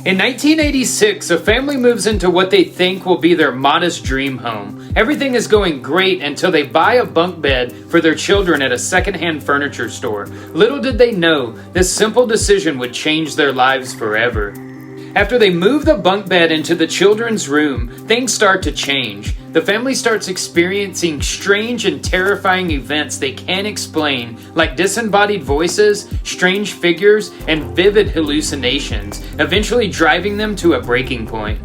In 1986, a family moves into what they think will be their modest dream home. Everything is going great until they buy a bunk bed for their children at a secondhand furniture store. Little did they know, this simple decision would change their lives forever. After they move the bunk bed into the children's room, things start to change. The family starts experiencing strange and terrifying events they can't explain, like disembodied voices, strange figures, and vivid hallucinations, eventually driving them to a breaking point.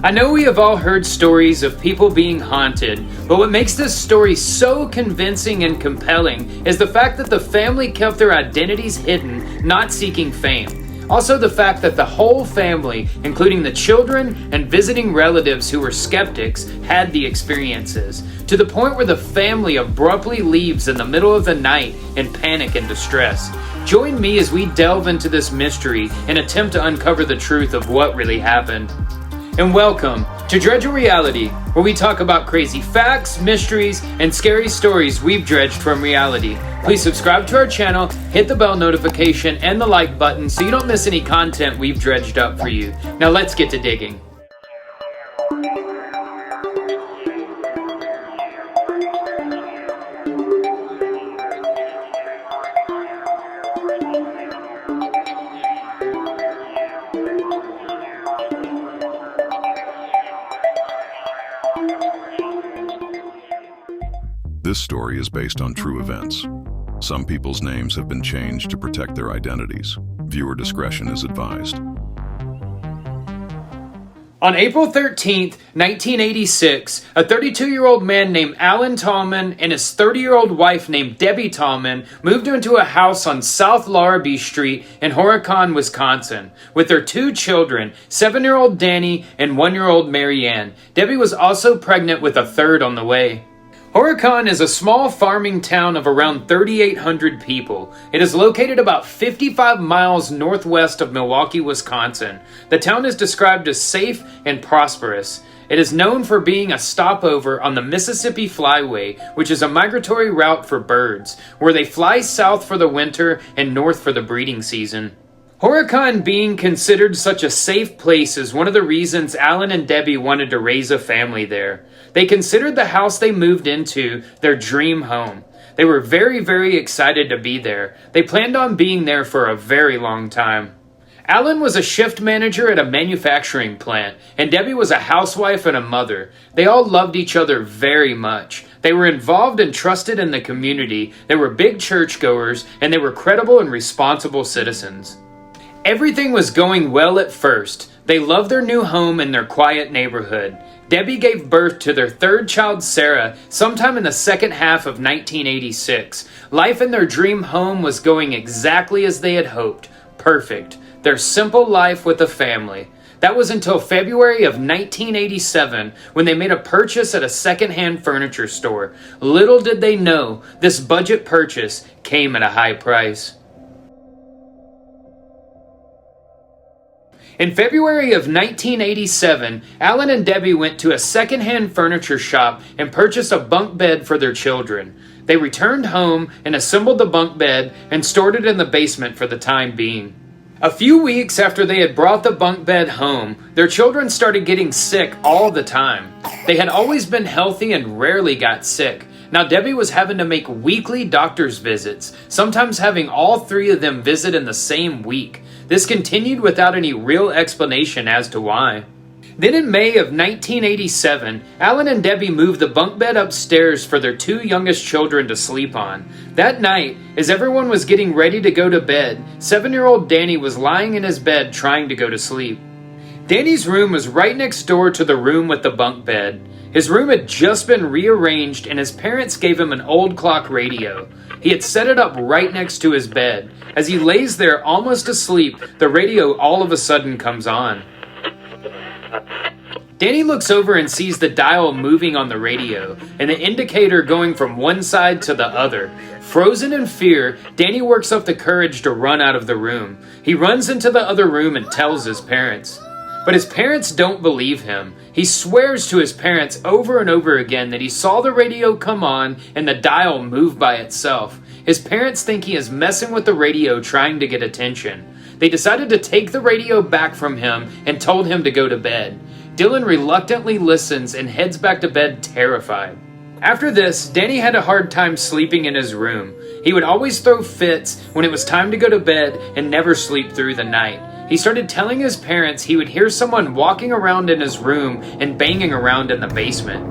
I know we have all heard stories of people being haunted, but what makes this story so convincing and compelling is the fact that the family kept their identities hidden, not seeking fame. Also, the fact that the whole family, including the children and visiting relatives who were skeptics, had the experiences, to the point where the family abruptly leaves in the middle of the night in panic and distress. Join me as we delve into this mystery and attempt to uncover the truth of what really happened. And welcome to Dredge Your Reality, where we talk about crazy facts, mysteries, and scary stories we've dredged from reality. Please subscribe to our channel, hit the bell notification, and the like button so you don't miss any content we've dredged up for you. Now let's get to digging. This story is based on true events. Some people's names have been changed to protect their identities. Viewer discretion is advised. On April 13th, 1986, a 32-year-old man named Alan Tallman and his 30-year-old wife named Debbie Tallman moved into a house on South Larrabee Street in Horicon, Wisconsin, with their two children, 7-year-old Danny and 1-year-old Mary Ann. Debbie was also pregnant with a third on the way. Horicon is a small farming town of around 3,800 people. It is located about 55 miles northwest of Milwaukee, Wisconsin. The town is described as safe and prosperous. It is known for being a stopover on the Mississippi Flyway, which is a migratory route for birds, where they fly south for the winter and north for the breeding season. Horicon being considered such a safe place is one of the reasons Alan and Debbie wanted to raise a family there. They considered the house they moved into their dream home. They were very, very excited to be there. They planned on being there for a very long time. Alan was a shift manager at a manufacturing plant, and Debbie was a housewife and a mother. They all loved each other very much. They were involved and trusted in the community. They were big churchgoers, and they were credible and responsible citizens. Everything was going well at first. They loved their new home and their quiet neighborhood. Debbie gave birth to their third child, Sarah, sometime in the second half of 1986. Life in their dream home was going exactly as they had hoped. Perfect. Their simple life with a family. That was until February of 1987 when they made a purchase at a secondhand furniture store. Little did they know, this budget purchase came at a high price. In February of 1987, Alan and Debbie went to a secondhand furniture shop and purchased a bunk bed for their children. They returned home and assembled the bunk bed and stored it in the basement for the time being. A few weeks after they had brought the bunk bed home, their children started getting sick all the time. They had always been healthy and rarely got sick. Now Debbie was having to make weekly doctor's visits, sometimes having all three of them visit in the same week. This continued without any real explanation as to why. Then in May of 1987, Alan and Debbie moved the bunk bed upstairs for their two youngest children to sleep on. That night, as everyone was getting ready to go to bed, 7-year-old Danny was lying in his bed trying to go to sleep. Danny's room was right next door to the room with the bunk bed. His room had just been rearranged and his parents gave him an old clock radio. He had set it up right next to his bed. As he lays there almost asleep, the radio all of a sudden comes on. Danny looks over and sees the dial moving on the radio and the indicator going from one side to the other. Frozen in fear, Danny works up the courage to run out of the room. He runs into the other room and tells his parents. But his parents don't believe him. He swears to his parents over and over again that he saw the radio come on and the dial move by itself. His parents think he is messing with the radio trying to get attention. they decided to take the radio back from him and told him to go to bed. Dylan reluctantly listens and heads back to bed terrified. After this, Danny had a hard time sleeping in his room. He would always throw fits when it was time to go to bed and never sleep through the night. He started telling his parents he would hear someone walking around in his room and banging around in the basement.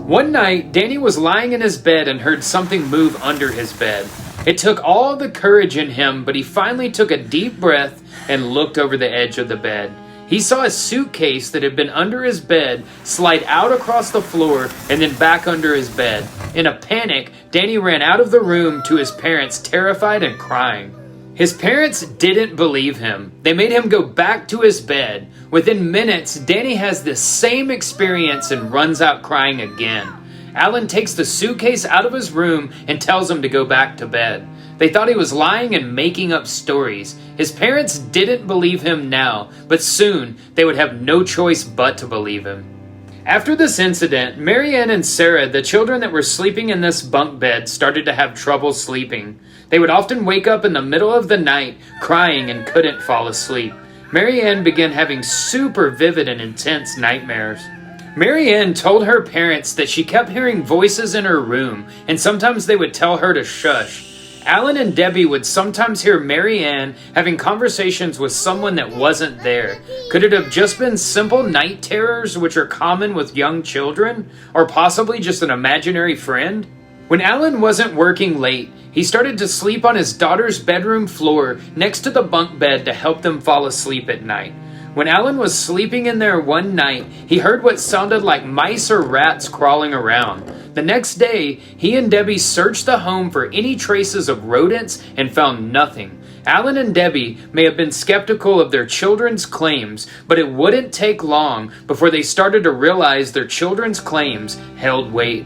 One night, Danny was lying in his bed and heard something move under his bed. It took all the courage in him, but he finally took a deep breath and looked over the edge of the bed. He saw a suitcase that had been under his bed slide out across the floor and then back under his bed. In a panic, Danny ran out of the room to his parents, terrified and crying. His parents didn't believe him. They made him go back to his bed. Within minutes, Danny has the same experience and runs out crying again. Alan takes the suitcase out of his room and tells him to go back to bed. They thought he was lying and making up stories. His parents didn't believe him now, but soon they would have no choice but to believe him. After this incident, Marianne and Sarah, the children that were sleeping in this bunk bed, started to have trouble sleeping. They would often wake up in the middle of the night crying and couldn't fall asleep. Marianne began having super vivid and intense nightmares. Marianne told her parents that she kept hearing voices in her room, and sometimes they would tell her to shush. Alan and Debbie would sometimes hear Marianne having conversations with someone that wasn't there. Could it have just been simple night terrors, which are common with young children, or possibly just an imaginary friend? When Alan wasn't working late, he started to sleep on his daughter's bedroom floor next to the bunk bed to help them fall asleep at night. When Alan was sleeping in there one night, he heard what sounded like mice or rats crawling around. The next day, he and Debbie searched the home for any traces of rodents and found nothing. Alan and Debbie may have been skeptical of their children's claims, but it wouldn't take long before they started to realize their children's claims held weight.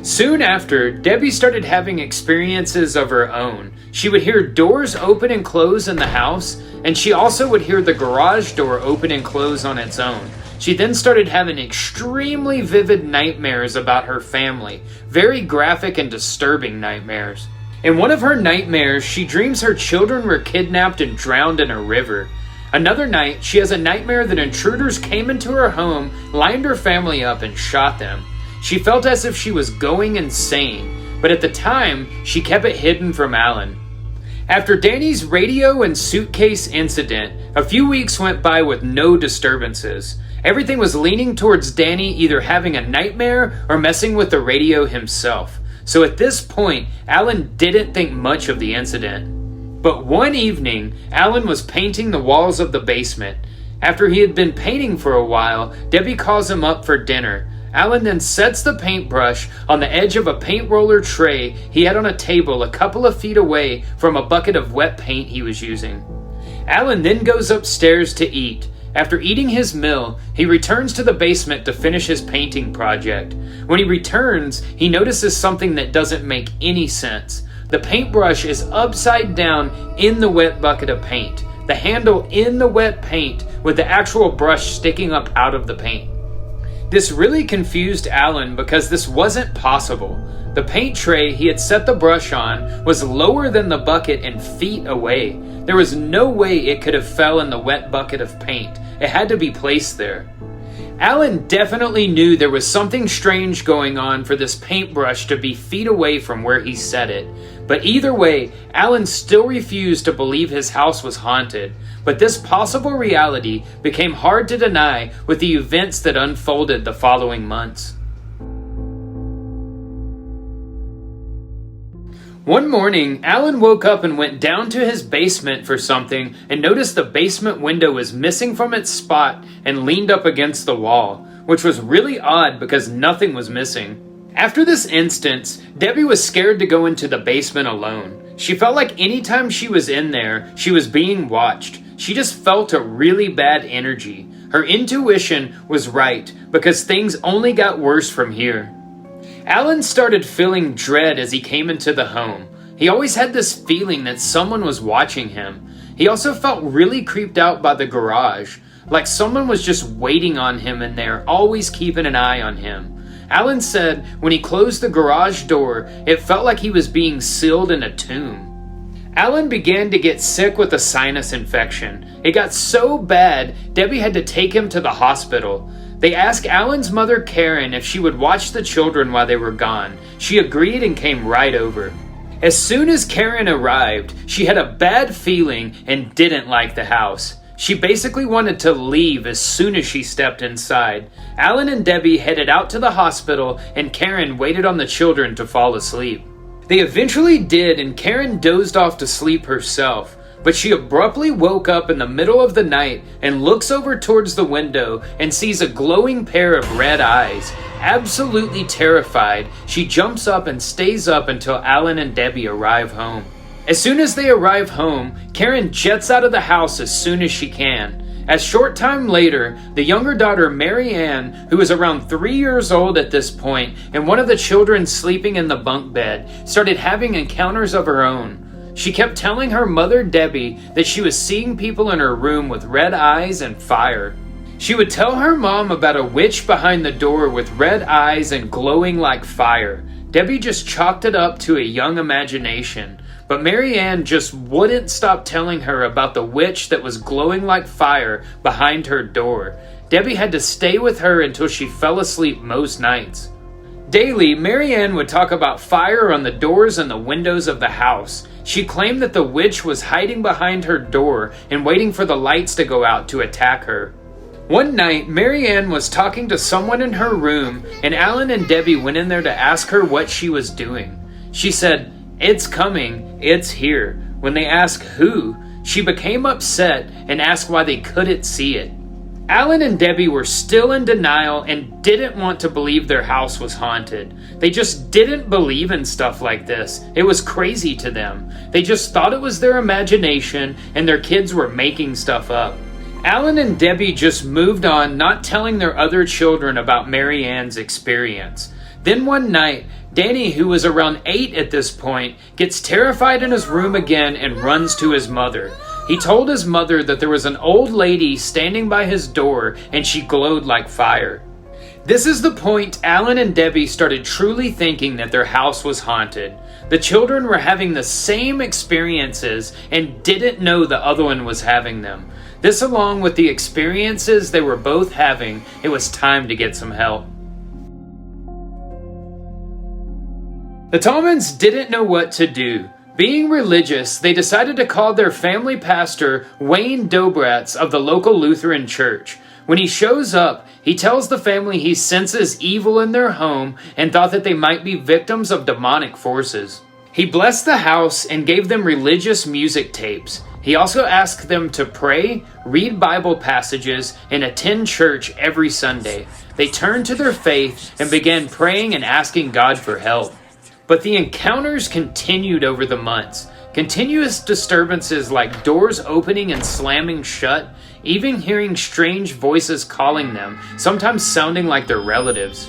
Soon after, Debbie started having experiences of her own. She would hear doors open and close in the house, and she also would hear the garage door open and close on its own. She then started having extremely vivid nightmares about her family, very graphic and disturbing nightmares. In one of her nightmares, she dreams her children were kidnapped and drowned in a river. Another night, she has a nightmare that intruders came into her home, lined her family up, and shot them. She felt as if she was going insane, but at the time, she kept it hidden from Alan. After Danny's radio and suitcase incident, a few weeks went by with no disturbances. Everything was leaning towards Danny either having a nightmare or messing with the radio himself. So at this point, Alan didn't think much of the incident. But one evening, Alan was painting the walls of the basement. After he had been painting for a while, Debbie calls him up for dinner. Alan then sets the paintbrush on the edge of a paint roller tray he had on a table a couple of feet away from a bucket of wet paint he was using. Alan then goes upstairs to eat. After eating his meal, he returns to the basement to finish his painting project. When he returns, he notices something that doesn't make any sense. The paintbrush is upside down in the wet bucket of paint, the handle in the wet paint with the actual brush sticking up out of the paint. This really confused Alan because this wasn't possible. The paint tray he had set the brush on was lower than the bucket and feet away. There was no way it could have fell in the wet bucket of paint. It had to be placed there. Alan definitely knew there was something strange going on for this paintbrush to be feet away from where he set it. But either way, Alan still refused to believe his house was haunted. But this possible reality became hard to deny with the events that unfolded the following months. One morning, Alan woke up and went down to his basement for something and noticed the basement window was missing from its spot and leaned up against the wall, which was really odd because nothing was missing. After this instance, Debbie was scared to go into the basement alone. She felt like anytime she was in there, she was being watched. She just felt a really bad energy. Her intuition was right because things only got worse from here. Alan started feeling dread as he came into the home. He always had this feeling that someone was watching him. He also felt really creeped out by the garage, like someone was just waiting on him in there, always keeping an eye on him. Alan said when he closed the garage door, it felt like he was being sealed in a tomb. Alan began to get sick with a sinus infection. It got so bad, Debbie had to take him to the hospital. They asked Alan's mother, Karen, if she would watch the children while they were gone. She agreed and came right over. As soon as Karen arrived, she had a bad feeling and didn't like the house. She basically wanted to leave as soon as she stepped inside. Alan and Debbie headed out to the hospital, and Karen waited on the children to fall asleep. They eventually did, and Karen dozed off to sleep herself. But she abruptly woke up in the middle of the night and looks over towards the window and sees a glowing pair of red eyes. Absolutely terrified, she jumps up and stays up until Alan and Debbie arrive home. As soon as they arrive home, Karen jets out of the house as soon as she can. A short time later, the younger daughter, Mary Ann, who was around 3 years old at this point, and one of the children sleeping in the bunk bed, started having encounters of her own. She kept telling her mother, Debbie, that she was seeing people in her room with red eyes and fire. She would tell her mom about a witch behind the door with red eyes and glowing like fire. Debbie just chalked it up to a young imagination. But Mary Ann just wouldn't stop telling her about the witch that was glowing like fire behind her door. Debbie had to stay with her until she fell asleep most nights. Daily, Mary Ann would talk about fire on the doors and the windows of the house. She claimed that the witch was hiding behind her door and waiting for the lights to go out to attack her. One night, Mary Ann was talking to someone in her room, and Alan and Debbie went in there to ask her what she was doing. She said, "It's coming, it's here." When they asked who, she became upset and asked why they couldn't see it. Alan and Debbie were still in denial and didn't want to believe their house was haunted. They just didn't believe in stuff like this. It was crazy to them. They just thought it was their imagination and their kids were making stuff up. Alan and Debbie just moved on, not telling their other children about Mary Ann's experience. Then one night, Danny, who was around 8 at this point, gets terrified in his room again and runs to his mother. He told his mother that there was an old lady standing by his door and she glowed like fire. This is the point Alan and Debbie started truly thinking that their house was haunted. The children were having the same experiences and didn't know the other one was having them. This, along with the experiences they were both having, it was time to get some help. The Tallmans didn't know what to do. Being religious, they decided to call their family pastor, Wayne Dobratz of the local Lutheran church. When he shows up, he tells the family he senses evil in their home and thought that they might be victims of demonic forces. He blessed the house and gave them religious music tapes. He also asked them to pray, read Bible passages, and attend church every Sunday. They turned to their faith and began praying and asking God for help. But the encounters continued over the months. Continuous disturbances like doors opening and slamming shut, even hearing strange voices calling them, sometimes sounding like their relatives.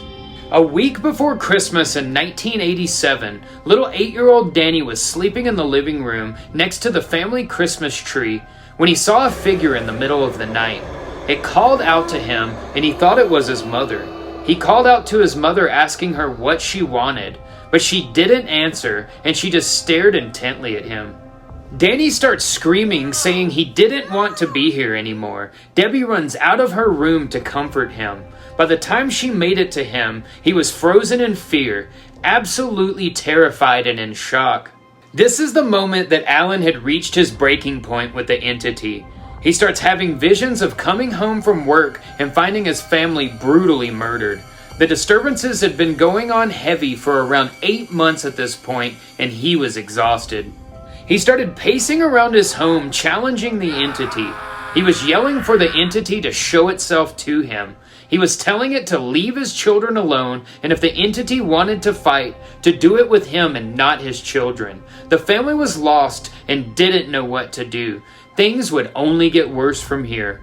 A week before Christmas in 1987, little 8-year-old Danny was sleeping in the living room next to the family Christmas tree when he saw a figure in the middle of the night. It called out to him and he thought it was his mother. He called out to his mother asking her what she wanted, but she didn't answer and she just stared intently at him. Danny starts screaming, saying he didn't want to be here anymore. Debbie runs out of her room to comfort him. By the time she made it to him, he was frozen in fear, absolutely terrified and in shock. This is the moment that Alan had reached his breaking point with the entity. He starts having visions of coming home from work and finding his family brutally murdered. The disturbances had been going on heavy for around 8 months at this point, and he was exhausted. He started pacing around his home, challenging the entity. He was yelling for the entity to show itself to him. He was telling it to leave his children alone, and if the entity wanted to fight, to do it with him and not his children. The family was lost and didn't know what to do. Things would only get worse from here.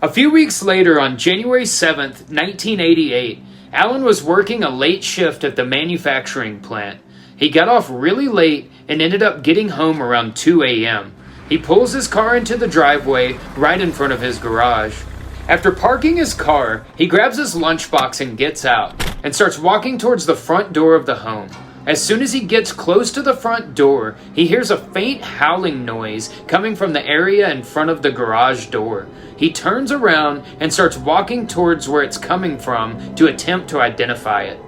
A few weeks later, on January 7th, 1988, Alan was working a late shift at the manufacturing plant. He got off really late and ended up getting home around 2 a.m. He pulls his car into the driveway right in front of his garage. After parking his car, he grabs his lunchbox and gets out, and starts walking towards the front door of the home. As soon as he gets close to the front door, he hears a faint howling noise coming from the area in front of the garage door. He turns around and starts walking towards where it's coming from to attempt to identify it.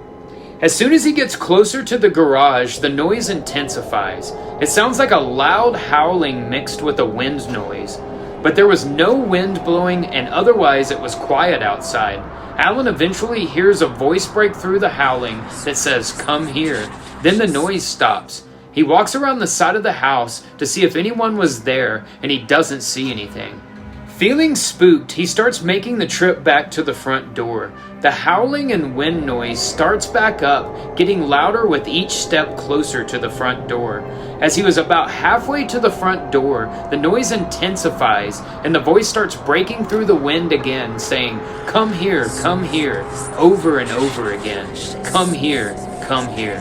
As soon as he gets closer to the garage, the noise intensifies. It sounds like a loud howling mixed with a wind noise. But there was no wind blowing, and otherwise it was quiet outside. Alan eventually hears a voice break through the howling that says, "Come here." Then the noise stops. He walks around the side of the house to see if anyone was there, and he doesn't see anything. Feeling spooked, he starts making the trip back to the front door. The howling and wind noise starts back up, getting louder with each step closer to the front door. As he was about halfway to the front door, the noise intensifies, and the voice starts breaking through the wind again, saying, come here, over and over again. Come here, come here.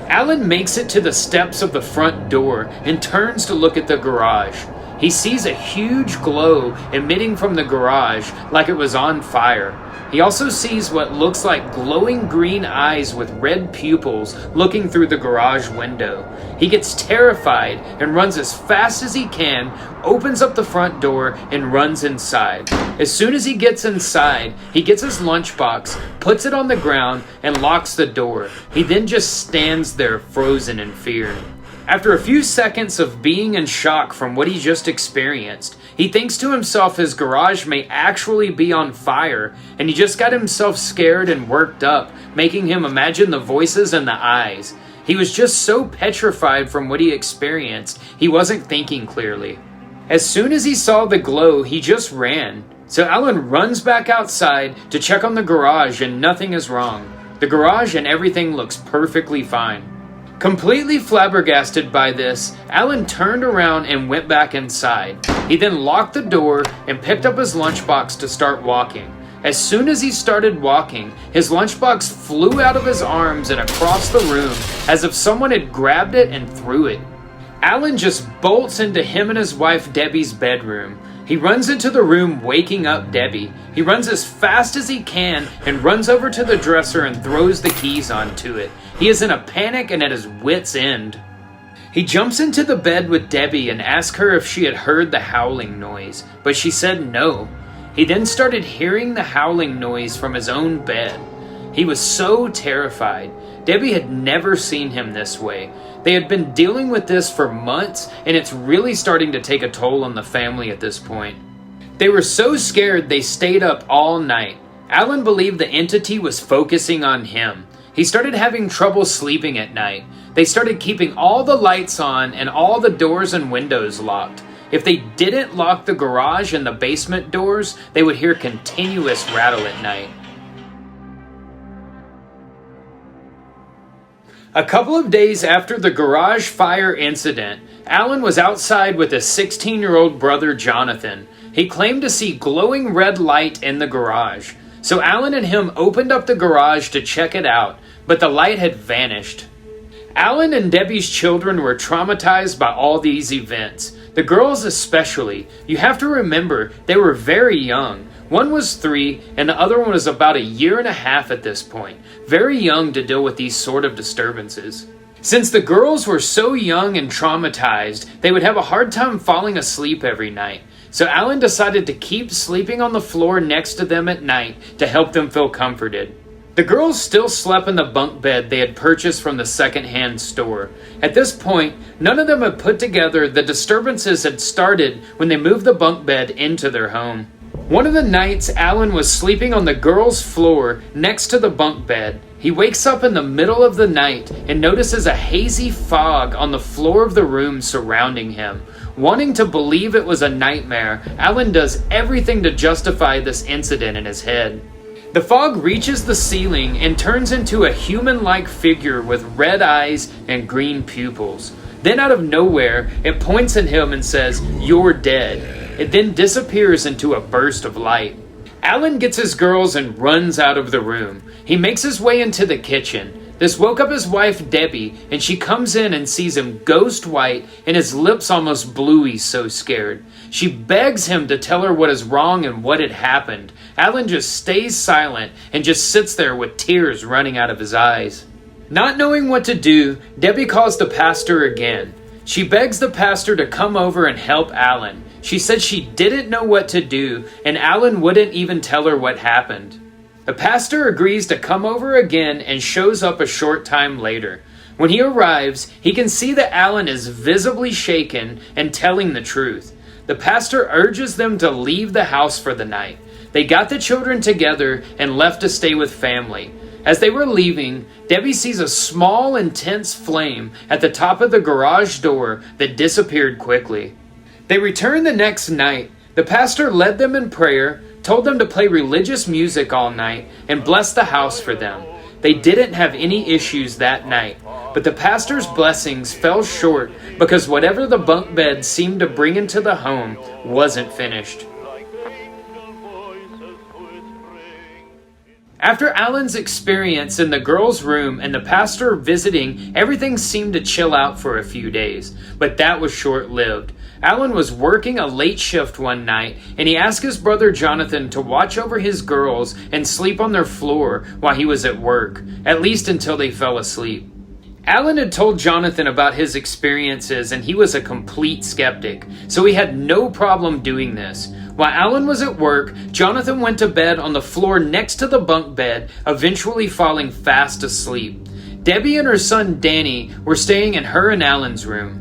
Alan makes it to the steps of the front door and turns to look at the garage. He sees a huge glow emitting from the garage like it was on fire. He also sees what looks like glowing green eyes with red pupils looking through the garage window. He gets terrified and runs as fast as he can, opens up the front door, and runs inside. As soon as he gets inside, he gets his lunchbox, puts it on the ground, and locks the door. He then just stands there frozen in fear. After a few seconds of being in shock from what he just experienced, he thinks to himself his garage may actually be on fire, and he just got himself scared and worked up, making him imagine the voices and the eyes. He was just so petrified from what he experienced, he wasn't thinking clearly. As soon as he saw the glow, he just ran. So Alan runs back outside to check on the garage, and nothing is wrong. The garage and everything looks perfectly fine. Completely flabbergasted by this, Alan turned around and went back inside. He then locked the door and picked up his lunchbox to start walking. As soon as he started walking, his lunchbox flew out of his arms and across the room as if someone had grabbed it and threw it. Alan just bolts into him and his wife Debbie's bedroom. He runs into the room, waking up Debbie. He runs as fast as he can and runs over to the dresser and throws the keys onto it. He is in a panic and at his wit's end. He jumps into the bed with Debbie and asks her if she had heard the howling noise, but she said no. He then started hearing the howling noise from his own bed. He was so terrified. Debbie had never seen him this way. They had been dealing with this for months, and it's really starting to take a toll on the family at this point. They were so scared they stayed up all night. Alan believed the entity was focusing on him. He started having trouble sleeping at night. They started keeping all the lights on and all the doors and windows locked. If they didn't lock the garage and the basement doors, they would hear continuous rattle at night. A couple of days after the garage fire incident, Alan was outside with his 16-year-old brother Jonathan. He claimed to see glowing red light in the garage. So Alan and him opened up the garage to check it out, but the light had vanished. Alan and Debbie's children were traumatized by all these events. The girls especially. You have to remember, they were very young. One was 3, and the other one was about 1.5 years at this point. Very young to deal with these sort of disturbances. Since the girls were so young and traumatized, they would have a hard time falling asleep every night. So Alan decided to keep sleeping on the floor next to them at night to help them feel comforted. The girls still slept in the bunk bed they had purchased from the second-hand store. At this point, none of them had put together the disturbances had started when they moved the bunk bed into their home. One of the nights, Alan was sleeping on the girls' floor next to the bunk bed. He wakes up in the middle of the night and notices a hazy fog on the floor of the room surrounding him. Wanting to believe it was a nightmare, Alan does everything to justify this incident in his head. The fog reaches the ceiling and turns into a human-like figure with red eyes and green pupils. Then out of nowhere, it points at him and says, "You're dead." It then disappears into a burst of light. Alan gets his girls and runs out of the room. He makes his way into the kitchen. This woke up his wife Debbie, and she comes in and sees him ghost white and his lips almost blue. He's so scared. She begs him to tell her what is wrong and what had happened. Alan just stays silent and just sits there with tears running out of his eyes. Not knowing what to do, Debbie calls the pastor again. She begs the pastor to come over and help Alan. She said she didn't know what to do, and Alan wouldn't even tell her what happened. The pastor agrees to come over again and shows up a short time later. When he arrives, he can see that Alan is visibly shaken and telling the truth. The pastor urges them to leave the house for the night. They got the children together and left to stay with family. As they were leaving, Debbie sees a small, intense flame at the top of the garage door that disappeared quickly. They returned the next night. The pastor led them in prayer, told them to play religious music all night, and blessed the house for them. They didn't have any issues that night, but the pastor's blessings fell short because whatever the bunk bed seemed to bring into the home wasn't finished. After Alan's experience in the girls' room and the pastor visiting, everything seemed to chill out for a few days, but that was short-lived. Alan was working a late shift one night, and he asked his brother Jonathan to watch over his girls and sleep on their floor while he was at work, at least until they fell asleep. Alan had told Jonathan about his experiences, and he was a complete skeptic, so he had no problem doing this. While Alan was at work, Jonathan went to bed on the floor next to the bunk bed, eventually falling fast asleep. Debbie and her son Danny were staying in her and Alan's room.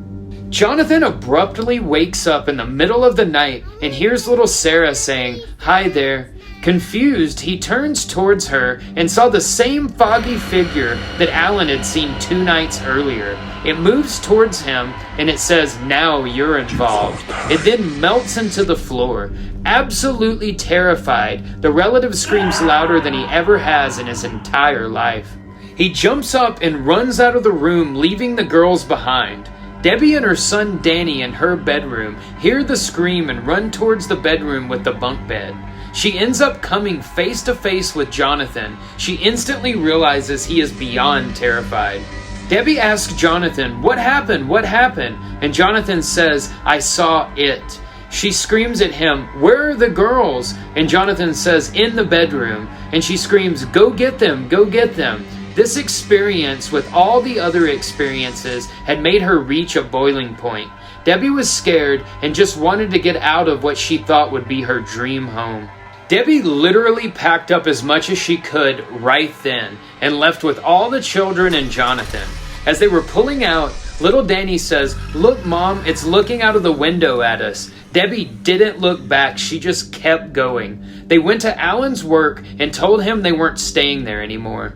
Jonathan abruptly wakes up in the middle of the night and hears little Sarah saying, "Hi there." Confused, he turns towards her and saw the same foggy figure that Alan had seen 2 nights earlier. It moves towards him and it says, "Now you're involved." It then melts into the floor. Absolutely terrified, the relative screams louder than he ever has in his entire life. He jumps up and runs out of the room, leaving the girls behind. Debbie and her son Danny in her bedroom hear the scream and run towards the bedroom with the bunk bed. She ends up coming face to face with Jonathan. She instantly realizes he is beyond terrified. Debbie asks Jonathan, "What happened? What happened?" And Jonathan says, "I saw it." She screams at him, "Where are the girls?" And Jonathan says, "In the bedroom." And she screams, "Go get them, go get them." This experience, with all the other experiences, had made her reach a boiling point. Debbie was scared and just wanted to get out of what she thought would be her dream home. Debbie literally packed up as much as she could right then and left with all the children and Jonathan. As they were pulling out, little Danny says, "Look, Mom, it's looking out of the window at us." Debbie didn't look back, she just kept going. They went to Alan's work and told him they weren't staying there anymore.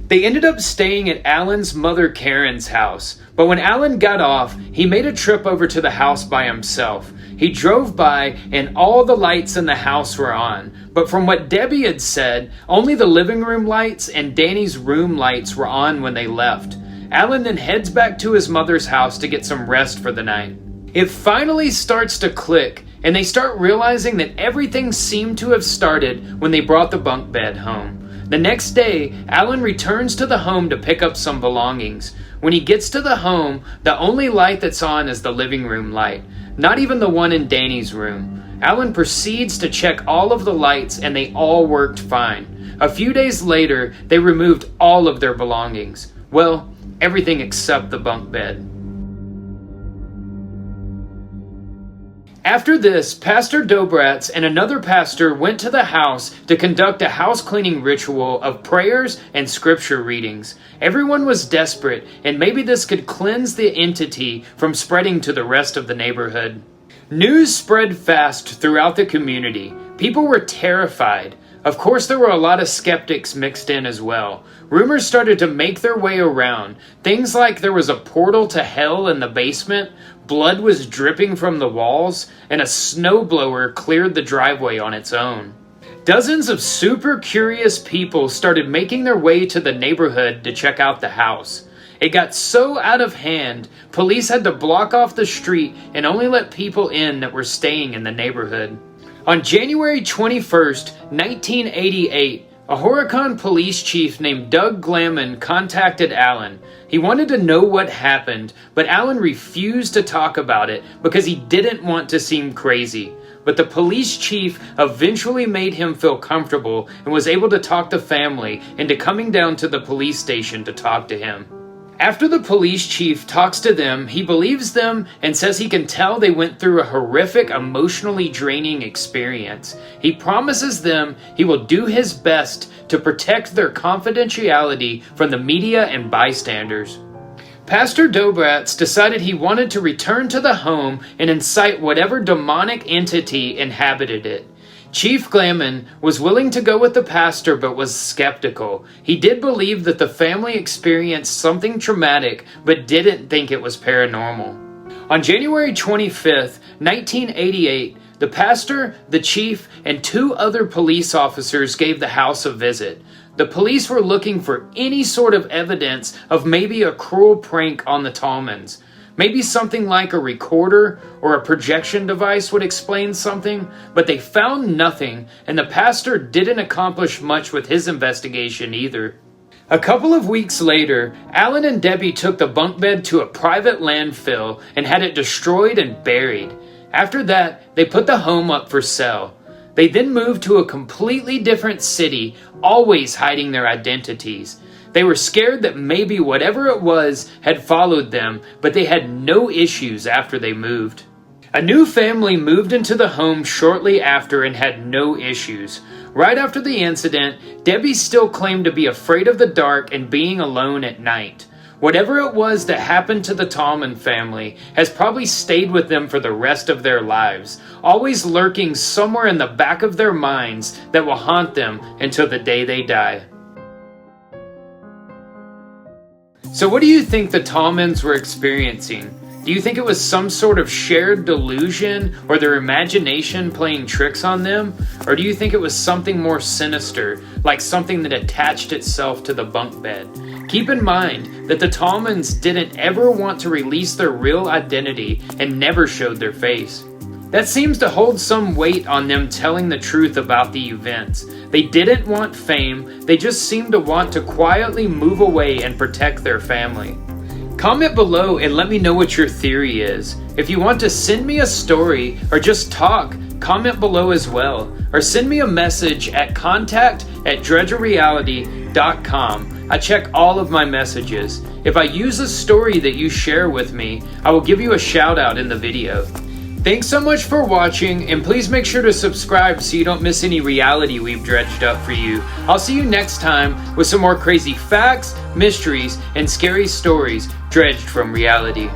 They ended up staying at Alan's mother Karen's house, but when Alan got off, he made a trip over to the house by himself. He drove by and all the lights in the house were on, but from what Debbie had said, only the living room lights and Danny's room lights were on when they left. Alan then heads back to his mother's house to get some rest for the night. It finally starts to click, and they start realizing that everything seemed to have started when they brought the bunk bed home. The next day, Alan returns to the home to pick up some belongings. When he gets to the home, the only light that's on is the living room light, not even the one in Danny's room. Alan proceeds to check all of the lights and they all worked fine. A few days later, they removed all of their belongings. Well, everything except the bunk bed. After this, Pastor Dobratz and another pastor went to the house to conduct a house cleaning ritual of prayers and scripture readings. Everyone was desperate, and maybe this could cleanse the entity from spreading to the rest of the neighborhood. News spread fast throughout the community. People were terrified. Of course, there were a lot of skeptics mixed in as well. Rumors started to make their way around. Things like there was a portal to hell in the basement, blood was dripping from the walls, and a snowblower cleared the driveway on its own. Dozens of super curious people started making their way to the neighborhood to check out the house. It got so out of hand, police had to block off the street and only let people in that were staying in the neighborhood. On January 21st, 1988, A Horicon police chief named Doug Glaman contacted Allen. He wanted to know what happened, but Allen refused to talk about it because he didn't want to seem crazy. But the police chief eventually made him feel comfortable and was able to talk the family into coming down to the police station to talk to him. After the police chief talks to them, he believes them and says he can tell they went through a horrific, emotionally draining experience. He promises them he will do his best to protect their confidentiality from the media and bystanders. Pastor Dobratz decided he wanted to return to the home and incite whatever demonic entity inhabited it. Chief Glaman was willing to go with the pastor but was skeptical. He did believe that the family experienced something traumatic but didn't think it was paranormal. On January 25th, 1988, the pastor, the chief, and 2 other police officers gave the house a visit. The police were looking for any sort of evidence of maybe a cruel prank on the Tallmans. Maybe something like a recorder or a projection device would explain something, but they found nothing, and the pastor didn't accomplish much with his investigation either. A couple of weeks later, Alan and Debbie took the bunk bed to a private landfill and had it destroyed and buried. After that, they put the home up for sale. They then moved to a completely different city, always hiding their identities. They were scared that maybe whatever it was had followed them, but they had no issues after they moved. A new family moved into the home shortly after and had no issues. Right after the incident, Debbie still claimed to be afraid of the dark and being alone at night. Whatever it was that happened to the Tallman family has probably stayed with them for the rest of their lives, always lurking somewhere in the back of their minds that will haunt them until the day they die. So what do you think the Tallmans were experiencing? Do you think it was some sort of shared delusion or their imagination playing tricks on them? Or do you think it was something more sinister, like something that attached itself to the bunk bed? Keep in mind that the Tallmans didn't ever want to release their real identity and never showed their face. That seems to hold some weight on them telling the truth about the events. They didn't want fame, they just seemed to want to quietly move away and protect their family. Comment below and let me know what your theory is. If you want to send me a story or just talk, comment below as well. Or send me a message at contact@dredgerreality.com. I check all of my messages. If I use a story that you share with me, I will give you a shout out in the video. Thanks so much for watching, and please make sure to subscribe so you don't miss any reality we've dredged up for you. I'll see you next time with some more crazy facts, mysteries, and scary stories dredged from reality.